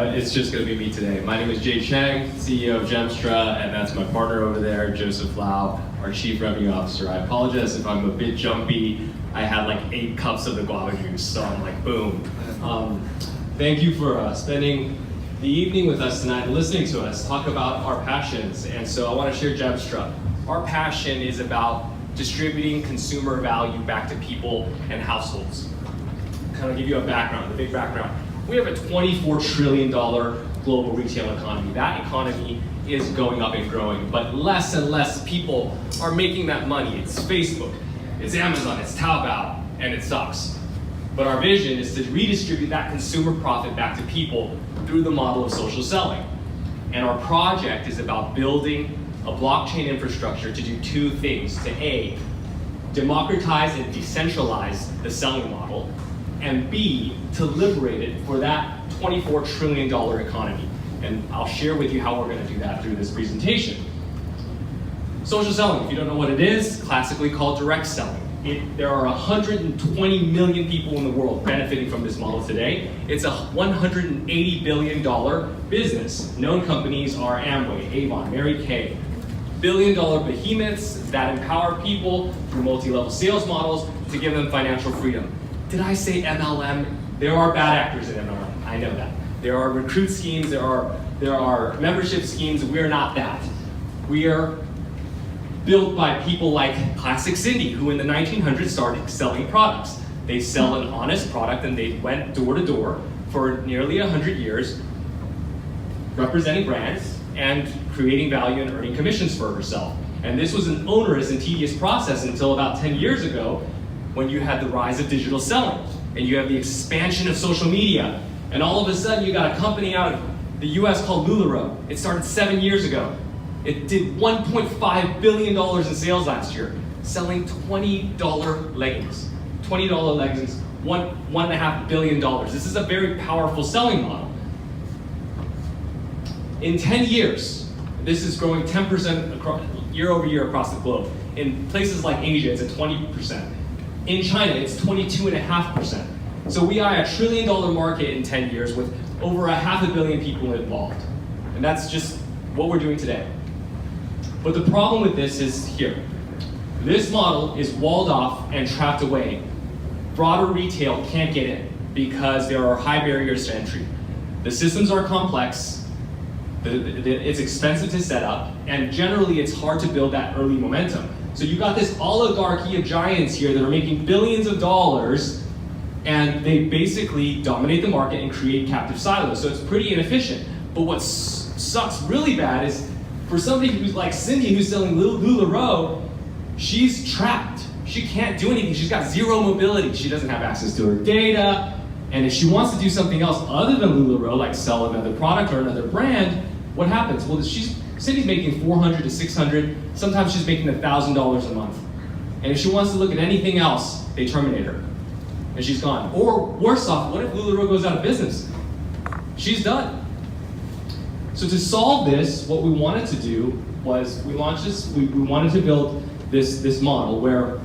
It's just going to be me today. My name is Jay Cheng, CEO of Gemstra, and that's my partner over there, Joseph Lau, our Chief Revenue Officer. I apologize if I'm a bit jumpy. I had like 8 cups of the guava juice, so I'm like, boom. Thank you for spending the evening with us tonight and listening to us talk about our passions. And so I want to share Gemstra. Our passion is about distributing consumer value back to people and households. Kind of give you a background, the big background. We have a $24 trillion global retail economy. That economy is going up and growing, but less and less people are making that money. It's Facebook, it's Amazon, it's Taobao, and it sucks. But our vision is to redistribute that consumer profit back to people through the model of social selling. And our project is about building a blockchain infrastructure to do 2 things. To A, democratize and decentralize the selling model, and B, to liberate it for that $24 trillion economy. And I'll share with you how we're going to do that through this presentation. Social selling, if you don't know what it is, classically called direct selling. There are 120 million people in the world benefiting from this model today. It's a $180 billion business. Known companies are Amway, Avon, Mary Kay. Billion-dollar behemoths that empower people through multi-level sales models to give them financial freedom. Did I say MLM? There are bad actors in MLM, I know that. There are recruit schemes, there are membership schemes. We're not that. We are built by people like Classic Cindy, who in the 1900s started selling products. They sell an honest product, and they went door to door for nearly 100 years, representing brands and creating value and earning commissions for herself. And this was an onerous and tedious process until about 10 years ago, when you had the rise of digital selling, and you have the expansion of social media, and all of a sudden you got a company out of the US called LuLaRoe. It started 7 years ago. It did $1.5 billion in sales last year, selling $20 leggings. $20 leggings, $1.5 billion. This is a very powerful selling model. In 10 years, this is growing 10% year over year across the globe. In places like Asia, it's at 20%. In China, it's 22.5%. So we are a $1 trillion market in 10 years with over 500 million people involved. And that's just what we're doing today. But the problem with this is here. This model is walled off and trapped away. Broader retail can't get in because there are high barriers to entry. The systems are complex, it's expensive to set up, and generally it's hard to build that early momentum. So you got this oligarchy of giants here that are making billions of dollars, and they basically dominate the market and create captive silos. So it's pretty inefficient. But what sucks really bad is for somebody who's like Cindy, who's selling LuLaRoe, she's trapped. She can't do anything. She's got zero mobility. She doesn't have access to her data. And if she wants to do something else other than LuLaRoe, like sell another product or another brand, what happens? Well, Cindy's making $400 to $600. Sometimes she's making $1,000 a month. And if she wants to look at anything else, they terminate her. And she's gone. Or worse off, what if LuLaRoe goes out of business? She's done. So to solve this, what we wanted to do was we wanted to build this model where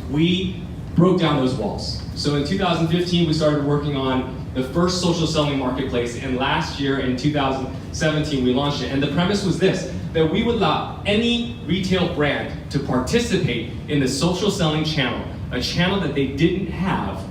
we broke down those walls. So in 2015, we started working on the first social selling marketplace, and last year in 2017, we launched it. And the premise was this, that we would allow any retail brand to participate in the social selling channel, a channel that they didn't have,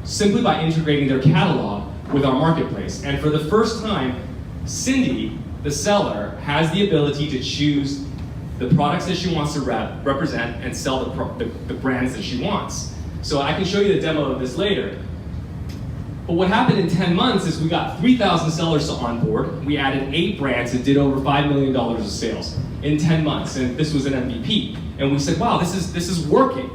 simply by integrating their catalog with our marketplace. And for the first time, Cindy, the seller, has the ability to choose the products that she wants to represent and sell the brands that she wants. So I can show you the demo of this later. But what happened in 10 months is we got 3,000 sellers on board. We added 8 brands that did over $5 million of sales in 10 months, and this was an MVP. And we said, wow, this is working.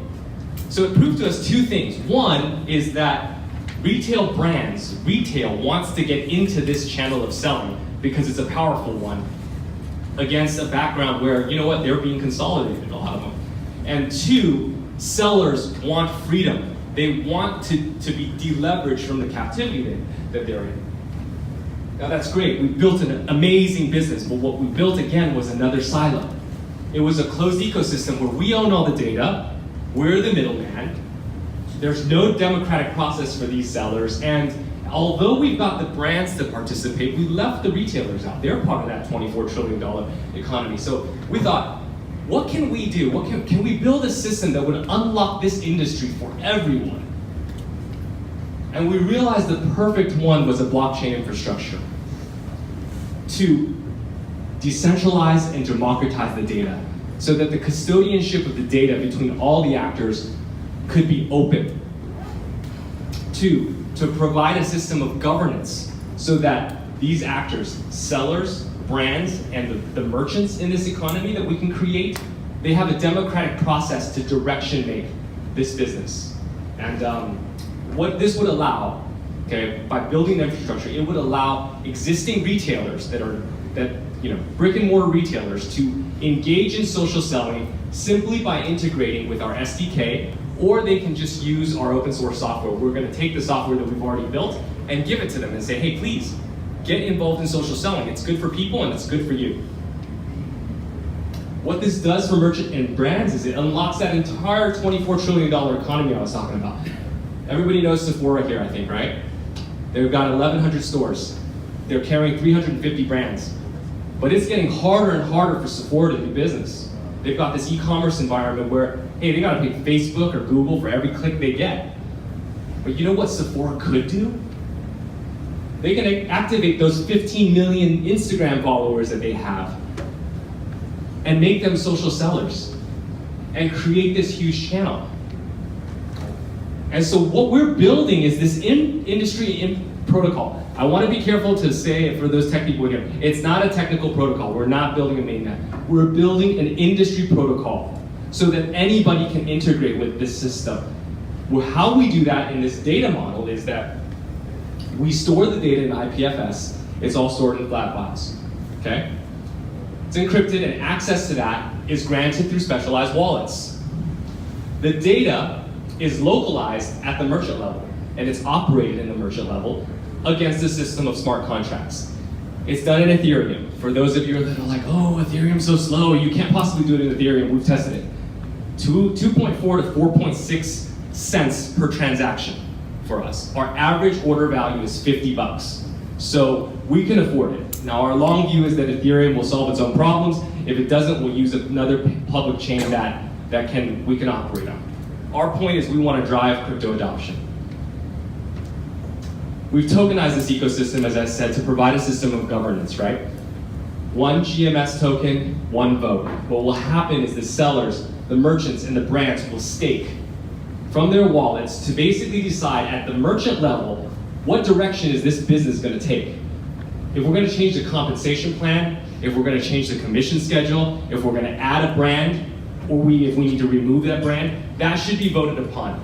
So it proved to us 2 things. One is that retail wants to get into this channel of selling because it's a powerful one against a background where, you know what, they're being consolidated, a lot of them. And 2, sellers want freedom. They want to be deleveraged from the captivity that they're in. Now that's great, we built an amazing business, but what we built again was another silo. It was a closed ecosystem where we own all the data, we're the middleman, there's no democratic process for these sellers, and although we've got the brands to participate, we left the retailers out. They're part of that $24 trillion economy. So we thought, what can we do? Can we build a system that would unlock this industry for everyone? And we realized the perfect one was a blockchain infrastructure to decentralize and democratize the data so that the custodianship of the data between all the actors could be open. Two, to provide a system of governance so that these actors, sellers, brands, and the merchants in this economy that we can create, they have a democratic process to direction make this business. And what this would allow, okay, by building the infrastructure, it would allow existing retailers brick and mortar retailers to engage in social selling simply by integrating with our SDK, or they can just use our open source software. We're going to take the software that we've already built and give it to them and say, hey, please, get involved in social selling. It's good for people and it's good for you. What this does for merchant and brands is it unlocks that entire $24 trillion economy I was talking about. Everybody knows Sephora here, I think, right? They've got 1,100 stores. They're carrying 350 brands. But it's getting harder and harder for Sephora to do business. They've got this e-commerce environment where, hey, they gotta pay Facebook or Google for every click they get. But you know what Sephora could do? They can activate those 15 million Instagram followers that they have and make them social sellers and create this huge channel. And so what we're building is this industry protocol. I want to be careful to say, for those tech people here, it's not a technical protocol. We're not building a mainnet. We're building an industry protocol so that anybody can integrate with this system. Well, how we do that in this data model is that we store the data in IPFS. It's all stored in flat files, okay? It's encrypted, and access to that is granted through specialized wallets. The data is localized at the merchant level, and it's operated in the merchant level against a system of smart contracts. It's done in Ethereum. For those of you that are like, oh, Ethereum's so slow, you can't possibly do it in Ethereum, we've tested it. 2.4 to 4.6 cents per transaction for us. Our average order value is $50. So we can afford it. Now our long view is that Ethereum will solve its own problems. If it doesn't, we'll use another public chain that we can operate on. Our point is we want to drive crypto adoption. We've tokenized this ecosystem, as I said, to provide a system of governance, right? One GMS token, one vote. What will happen is the sellers, the merchants, and the brands will stake from their wallets to basically decide at the merchant level, what direction is this business going to take? If we're going to change the compensation plan, if we're going to change the commission schedule, if we're going to add a brand, or if we need to remove that brand, that should be voted upon.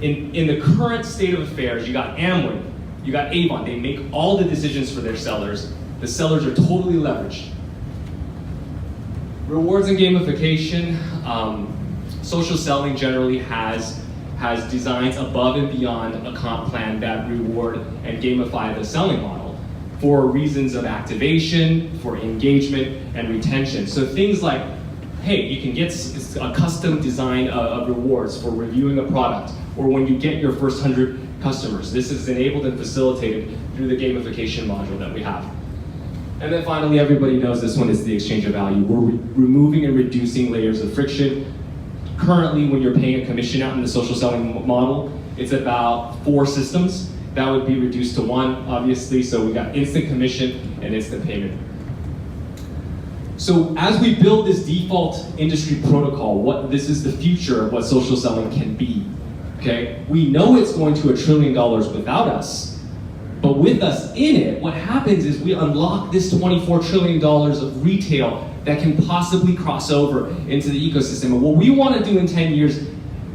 In the current state of affairs, you got Amway, you got Avon, they make all the decisions for their sellers. The sellers are totally leveraged. Rewards and gamification, social selling generally has designs above and beyond a comp plan that reward and gamify the selling model for reasons of activation, for engagement, and retention. So things like, hey, you can get a custom design of rewards for reviewing a product, or when you get your first 100 customers. This is enabled and facilitated through the gamification module that we have. And then finally, everybody knows this one is the exchange of value. We're removing and reducing layers of friction. Currently, when you're paying a commission out in the social selling model, it's about 4 systems. That would be reduced to 1, obviously, so we got instant commission and instant payment. So as we build this default industry protocol, this is the future of what social selling can be. Okay? We know it's going to $1 trillion without us, but with us in it, what happens is we unlock this $24 trillion of retail that can possibly cross over into the ecosystem. And what we want to do in 10 years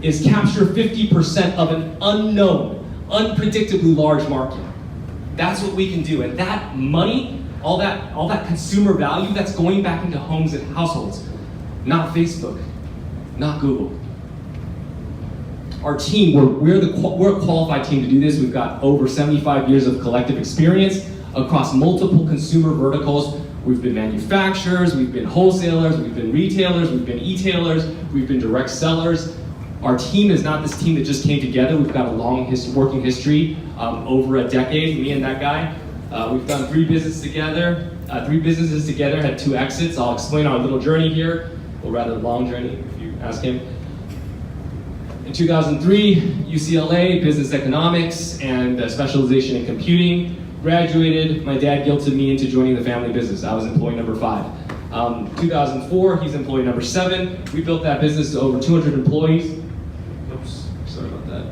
is capture 50% of an unknown, unpredictably large market. That's what we can do. And that money, all that consumer value, that's going back into homes and households, not Facebook, not Google. Our team, we're a qualified team to do this. We've got over 75 years of collective experience across multiple consumer verticals. We've been manufacturers, we've been wholesalers, we've been retailers, we've been e-tailers, we've been direct sellers. Our team is not this team that just came together. We've got a long working history, over a decade, me and that guy. We've done three businesses together, had 2 exits. I'll explain our little journey here, or rather long journey if you ask him. In 2003, UCLA, business economics and specialization in computing. Graduated, my dad guilted me into joining the family business. I was employee number 5. 2004, he's employee number 7. We built that business to over 200 employees. Oops, sorry about that.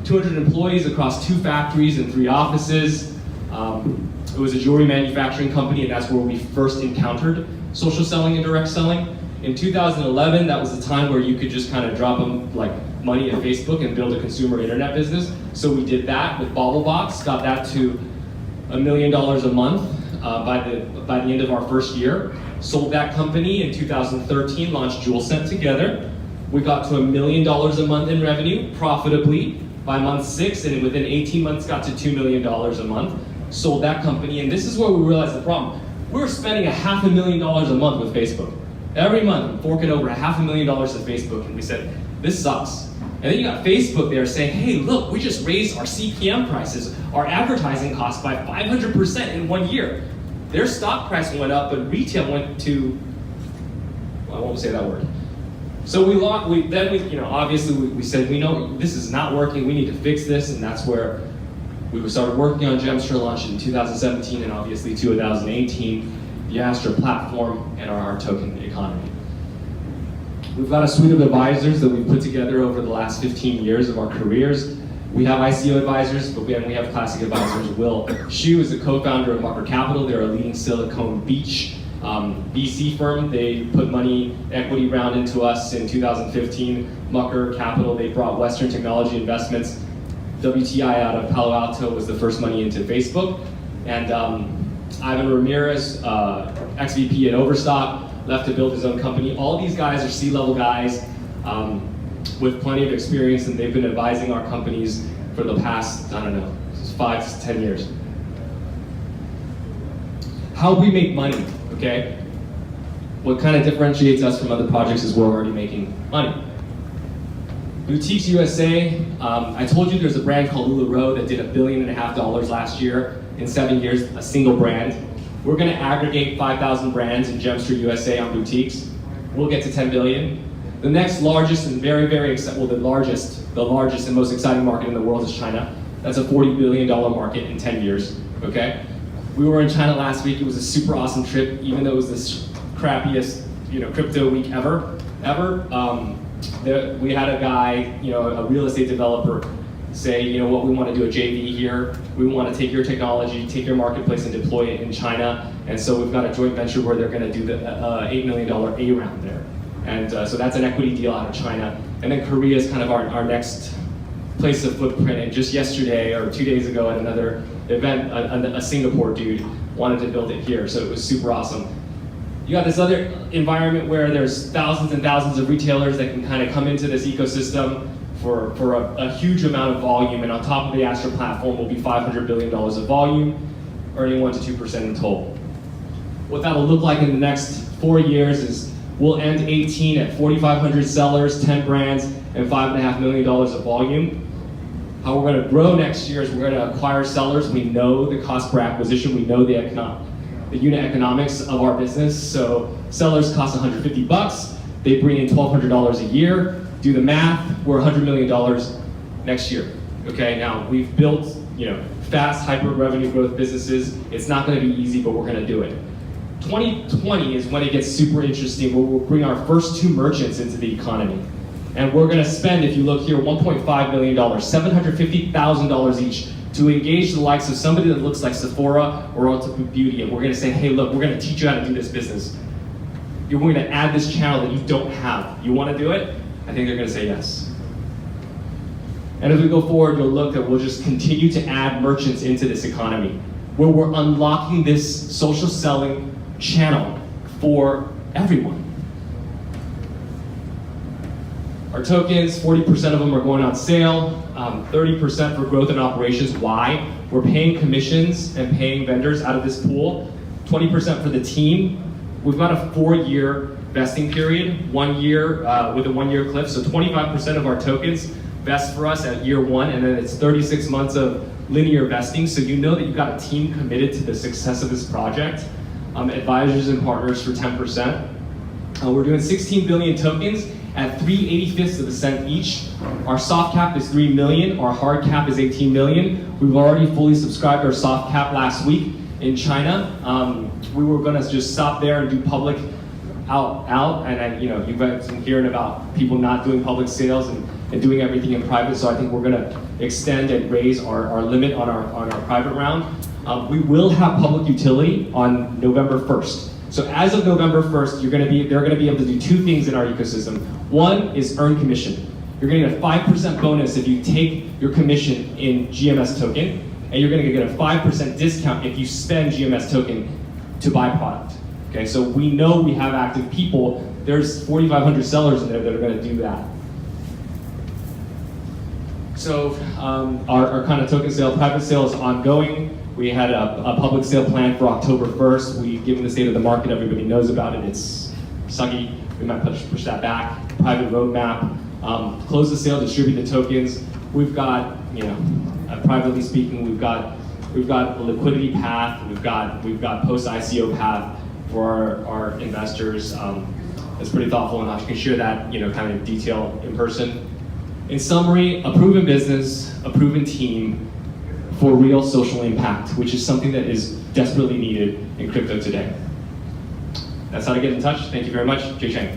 200 employees across 2 factories and 3 offices. It was a jewelry manufacturing company, and that's where we first encountered social selling and direct selling. In 2011, that was the time where you could just kind of drop them like money at Facebook and build a consumer internet business. So we did that with BaubleBox, got that to $1 million a month by the end of our first year. Sold that company in 2013, launched JewelScent together. We got to $1 million a month in revenue profitably by month 6, and within 18 months got to $2 million a month. Sold that company, and this is where we realized the problem. We were spending $500,000 a month with Facebook. Every month, forking over $500,000 to Facebook, and we said, this sucks. And then you got Facebook there saying, hey, look, we just raised our CPM prices, our advertising costs by 500% in 1 year. Their stock price went up, but retail went to, well, I won't say that word. So obviously we said, we know this is not working, we need to fix this, and that's where we started working on Gemstra, launched in 2017, and obviously 2018, the Astra platform and our token economy. We've got a suite of advisors that we've put together over the last 15 years of our careers. We have ICO advisors, but we have classic advisors. Will Xu is the co-founder of Mucker Capital. They're a leading Silicon Beach VC firm. They put money, equity round into us in 2015. Mucker Capital, they brought Western technology investments. WTI out of Palo Alto was the first money into Facebook. And Ivan Ramirez, ex-VP at Overstock, left to build his own company. All these guys are C-level guys with plenty of experience, and they've been advising our companies for the past, 5 to 10 years. How we make money, okay? What kind of differentiates us from other projects is we're already making money. Boutiques USA, I told you there's a brand called LuLaRoe that did $1.5 billion last year in 7 years, a single brand. We're gonna aggregate 5,000 brands in Gemstra USA on boutiques. We'll get to 10 billion. The next largest and the largest and most exciting market in the world is China. That's a $40 billion market in 10 years, okay? We were in China last week. It was a super awesome trip, even though it was the crappiest, crypto week ever. We had a guy, a real estate developer, say, what, we want to do a JV here. We want to take your technology, take your marketplace, and deploy it in China. And so we've got a joint venture where they're going to do the $8 million A round there. And so that's an equity deal out of China. And then Korea is kind of our next place of footprint. And just yesterday or 2 days ago at another event, a Singapore dude wanted to build it here. So it was super awesome. You got this other environment where there's thousands and thousands of retailers that can kind of come into this ecosystem for a huge amount of volume, and on top of the Astra platform will be $500 billion of volume, earning 1 to 2% in total. What that'll look like in the next 4 years is we'll end 18 at 4,500 sellers, 10 brands, and $5.5 million of volume. How we're going to grow next year is we're going to acquire sellers. We know the cost per acquisition. We know the unit economics of our business. So sellers cost $150. They bring in $1,200 a year. Do the math, we're $100 million next year. Okay, now we've built fast, hyper revenue growth businesses. It's not going to be easy, but we're going to do it. 2020 is when it gets super interesting, where we'll bring our first 2 merchants into the economy. And we're going to spend, if you look here, $1.5 million, $750,000 each to engage the likes of somebody that looks like Sephora or Ulta Beauty. And we're going to say, hey, look, we're going to teach you how to do this business. You're going to add this channel that you don't have. You want to do it? I think they're going to say yes. And as we go forward, you'll look that we'll just continue to add merchants into this economy, where we're unlocking this social selling channel for everyone. Our tokens, 40% of them are going on sale, 30% for growth and operations. Why? We're paying commissions and paying vendors out of this pool, 20% for the team. We've got a 4-year vesting period, 1 year with a 1 year cliff. So 25% of our tokens vest for us at year 1, and then it's 36 months of linear vesting. So you know that you've got a team committed to the success of this project. Advisors and partners for 10%. We're doing 16 billion tokens at 3/85 of a cent each. Our soft cap is 3 million, our hard cap is 18 million. We've already fully subscribed our soft cap last week in China. We were gonna just stop there and do public out, and you've been hearing about people not doing public sales and doing everything in private, so I think we're gonna extend and raise our limit on our private round. We will have public utility on November 1st. So as of November 1st, they're gonna be able to do 2 things in our ecosystem. One is earn commission. You're gonna get a 5% bonus if you take your commission in GMS token, and you're gonna get a 5% discount if you spend GMS token to buy product. Okay, so we know we have active people. There's 4,500 sellers in there that are gonna do that. So our kind of token sale, private sale is ongoing. We had a public sale planned for October 1st. Given the state of the market, everybody knows about it. It's sucky. We might push that back. Private roadmap. Close the sale, distribute the tokens. We've got, privately speaking, we've got a liquidity path. We've got post ICO path for our investors. It's pretty thoughtful, and I can share that kind of detail in person. In summary, a proven business, a proven team, for real social impact, which is something that is desperately needed in crypto today. That's how to get in touch. Thank you very much. Jay Cheng.